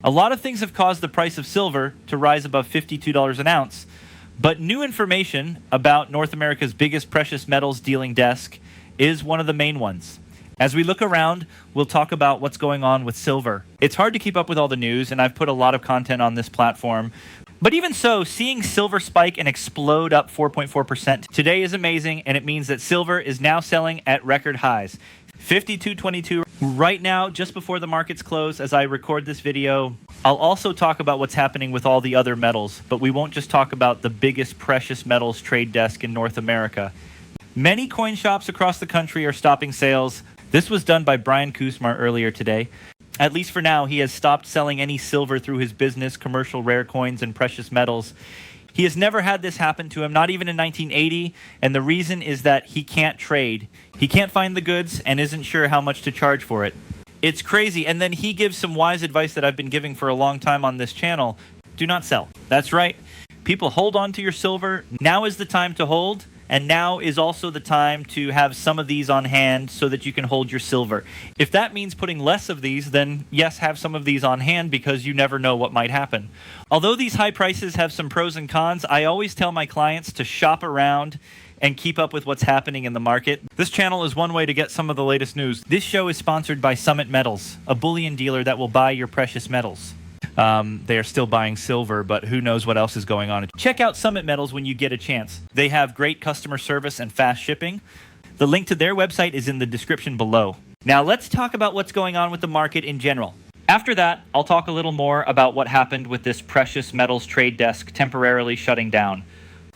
A lot of things have caused the price of silver to rise above $52 an ounce, but new information about North America's biggest precious metals dealing desk is one of the main ones. As we look around, we'll talk about what's going on with silver. It's hard to keep up with all the news, and I've put a lot of content on this platform. But even so, seeing silver spike and explode up 4.4% today is amazing, and it means that silver is now selling at record highs. 52.22 right now, just before the markets close as I record this video. I'll also talk about what's happening with all the other metals, but we won't just talk about the biggest precious metals trade desk in North America. Many coin shops across the country are stopping sales. This was done by Brian Kusmar earlier today. At least for now, he has stopped selling any silver through his business, commercial rare coins, and precious metals. He has never had this happen to him, not even in 1980, and the reason is that he can't trade. He can't find the goods and isn't sure how much to charge for it. It's crazy, and then he gives some wise advice that I've been giving for a long time on this channel. Do not sell. That's right. People, hold on to your silver. Now is the time to hold. And now is also the time to have some of these on hand so that you can hold your silver. If that means putting less of these, then yes, have some of these on hand because you never know what might happen. Although these high prices have some pros and cons, I always tell my clients to shop around and keep up with what's happening in the market. This channel is one way to get some of the latest news. This show is sponsored by Summit Metals, a bullion dealer that will buy your precious metals. They are still buying silver, but who knows what else is going on. Check out Summit Metals when you get a chance. They have great customer service and fast shipping. The link to their website is in the description below. Now let's talk about what's going on with the market in general. After that, I'll talk a little more about what happened with this precious metals trade desk temporarily shutting down.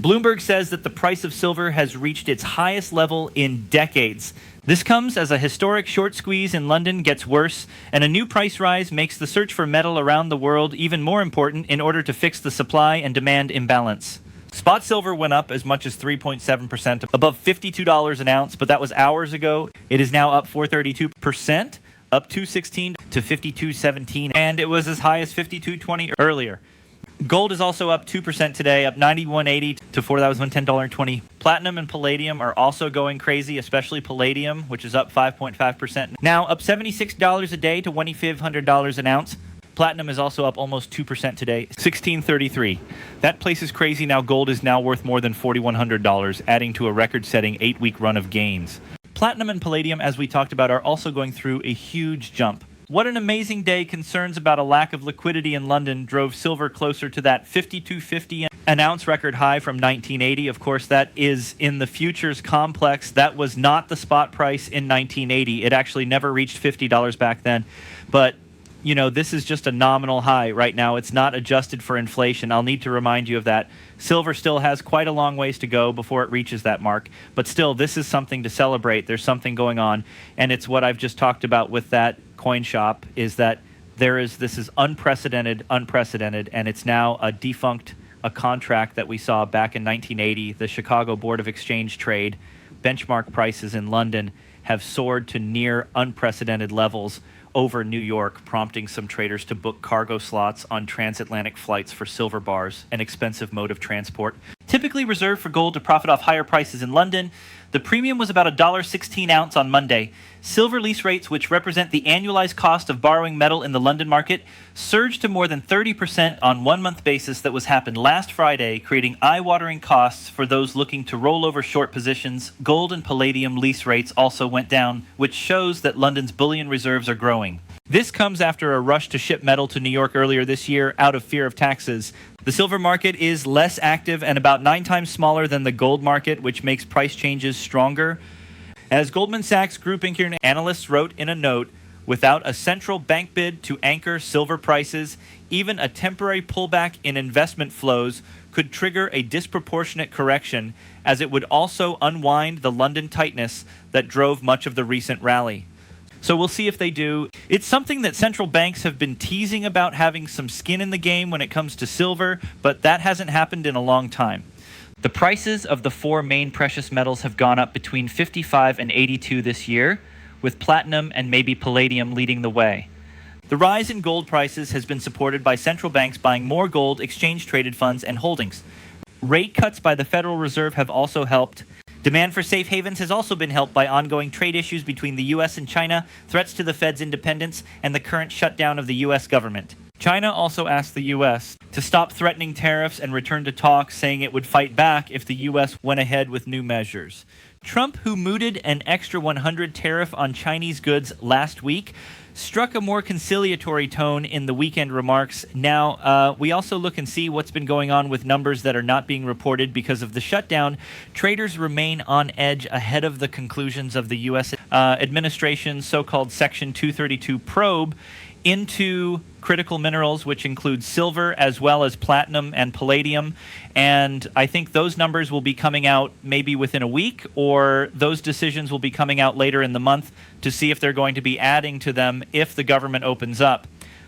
Bloomberg says that the price of silver has reached its highest level in decades. This comes as a historic short squeeze in London gets worse, and a new price rise makes the search for metal around the world even more important in order to fix the supply and demand imbalance. Spot silver went up as much as 3.7%, above $52 an ounce, but that was hours ago. It is now up 432%, up 216 to 52.17, and it was as high as 52.20 earlier. Gold is also up 2% today, up $91.80 to $4,010.20. Platinum and palladium are also going crazy, especially palladium, which is up 5.5%. Now up $76 a day to $2,500 an ounce. Platinum is also up almost 2% today, $1,633. That place is crazy now. Gold is now worth more than $4,100, adding to a record-setting 8-week run of gains. Platinum and palladium, as we talked about, are also going through a huge jump. What an amazing day. Concerns about a lack of liquidity in London drove silver closer to that $52.50 an ounce record high from 1980. Of course, that is in the futures complex. That was not the spot price in 1980. It actually never reached $50 back then. But, you know, this is just a nominal high right now. It's not adjusted for inflation. I'll need to remind you of that. Silver still has quite a long ways to go before it reaches that mark. But still, this is something to celebrate. There's something going on. And it's what I've just talked about with that coin shop, is that this is unprecedented, and it's now a contract that we saw back in 1980. The Chicago Board of Exchange Trade benchmark prices in London have soared to near unprecedented levels over New York, prompting some traders to book cargo slots on transatlantic flights for silver bars, an expensive mode of transport. Typically reserved for gold to profit off higher prices in London, the premium was about $1.16 ounce on Monday. Silver lease rates, which represent the annualized cost of borrowing metal in the London market, surged to more than 30% on one-month basis. That was happened last Friday, creating eye-watering costs for those looking to roll over short positions. Gold and palladium lease rates also went down, which shows that London's bullion reserves are growing. This comes after a rush to ship metal to New York earlier this year out of fear of taxes. The silver market is less active and about 9 times smaller than the gold market, which makes price changes stronger. As Goldman Sachs Group Inc. analysts wrote in a note, without a central bank bid to anchor silver prices, even a temporary pullback in investment flows could trigger a disproportionate correction, as it would also unwind the London tightness that drove much of the recent rally. So we'll see if they do. It's something that central banks have been teasing about, having some skin in the game when it comes to silver, but that hasn't happened in a long time. The prices of the 4 main precious metals have gone up between 55 and 82 this year, with platinum and maybe palladium leading the way. The rise in gold prices has been supported by central banks buying more gold, exchange-traded funds, and holdings. Rate cuts by the Federal Reserve have also helped. Demand for safe havens has also been helped by ongoing trade issues between the U.S. and China, threats to the Fed's independence, and the current shutdown of the U.S. government. China also asked the U.S. to stop threatening tariffs and return to talks, saying it would fight back if the U.S. went ahead with new measures. Trump, who mooted an extra 100 tariff on Chinese goods last week, struck a more conciliatory tone in the weekend remarks. Now, we also look and see what's been going on with numbers that are not being reported because of the shutdown. Traders remain on edge ahead of the conclusions of the U.S. Administration's so-called Section 232 probe into critical minerals, which include silver as well as platinum and palladium. And I think those numbers will be coming out maybe within a week, or those decisions will be coming out later in the month to see if they're going to be adding to them if the government opens up.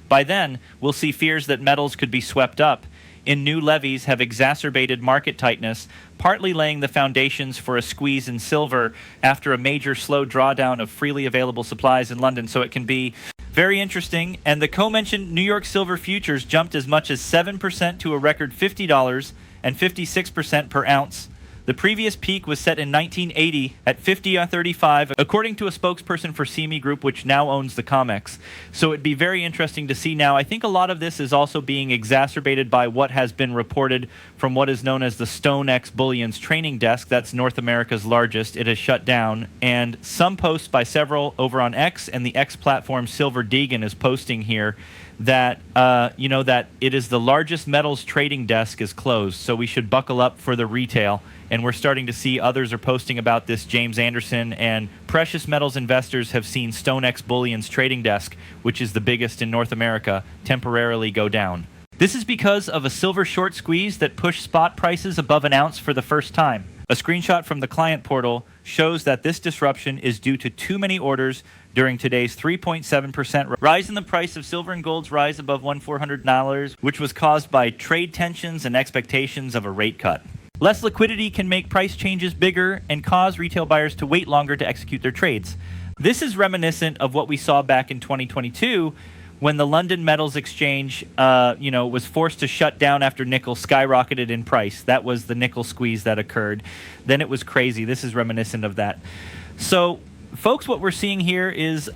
By then, we'll see fears that metals could be swept up in new levies have exacerbated market tightness, partly laying the foundations for a squeeze in silver after a major slow drawdown of freely available supplies in London. So it can be very interesting. And the co-mentioned New York silver futures jumped as much as 7% to a record $50 and 56% per ounce. The previous peak was set in 1980 at 50.35, according to a spokesperson for CME Group, which now owns the COMEX. So it'd be very interesting to see now. I think a lot of this is also being exacerbated by what has been reported from what is known as the StoneX Bullion's trading desk. That's North America's largest. It has shut down. And some posts by several over on X and the X platform Silver Deegan is posting here that that it is the largest metals trading desk is closed, so we should buckle up for the retail. And we're starting to see others are posting about this. James Anderson and precious metals investors have seen StoneX Bullion's trading desk, which is the biggest in North America, temporarily go down. This is because of a silver short squeeze that pushed spot prices above an ounce for the first time. A screenshot from the client portal shows that this disruption is due to too many orders during today's 3.7% rise in the price of silver and gold's rise above $1,400, which was caused by trade tensions and expectations of a rate cut. Less liquidity can make price changes bigger and cause retail buyers to wait longer to execute their trades. This is reminiscent of what we saw back in 2022 when the London Metals Exchange was forced to shut down after nickel skyrocketed in price. That was the nickel squeeze that occurred. Then it was crazy. This is reminiscent of that. So, folks, what we're seeing here is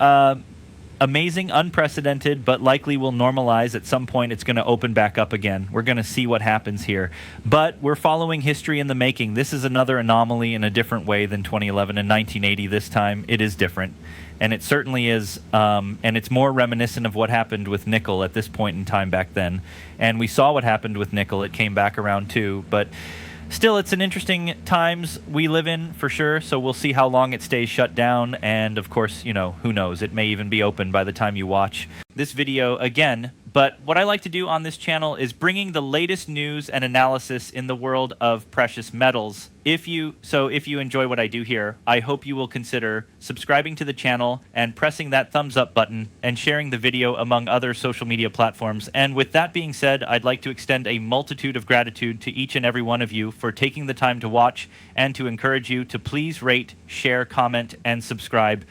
amazing, unprecedented, but likely will normalize at some point. It's going to open back up again. We're going to see what happens here. But we're following history in the making. This is another anomaly in a different way than 2011 and 1980 this time. It is different. And it certainly is, and it's more reminiscent of what happened with nickel at this point in time back then. And we saw what happened with nickel. It came back around too. But still, it's an interesting times we live in for sure. So we'll see how long it stays shut down. And of course, who knows? It may even be open by the time you watch this video again. But what I like to do on this channel is bringing the latest news and analysis in the world of precious metals. If you enjoy what I do here, I hope you will consider subscribing to the channel and pressing that thumbs up button and sharing the video among other social media platforms. And with that being said, I'd like to extend a multitude of gratitude to each and every one of you for taking the time to watch and to encourage you to please rate, share, comment, and subscribe.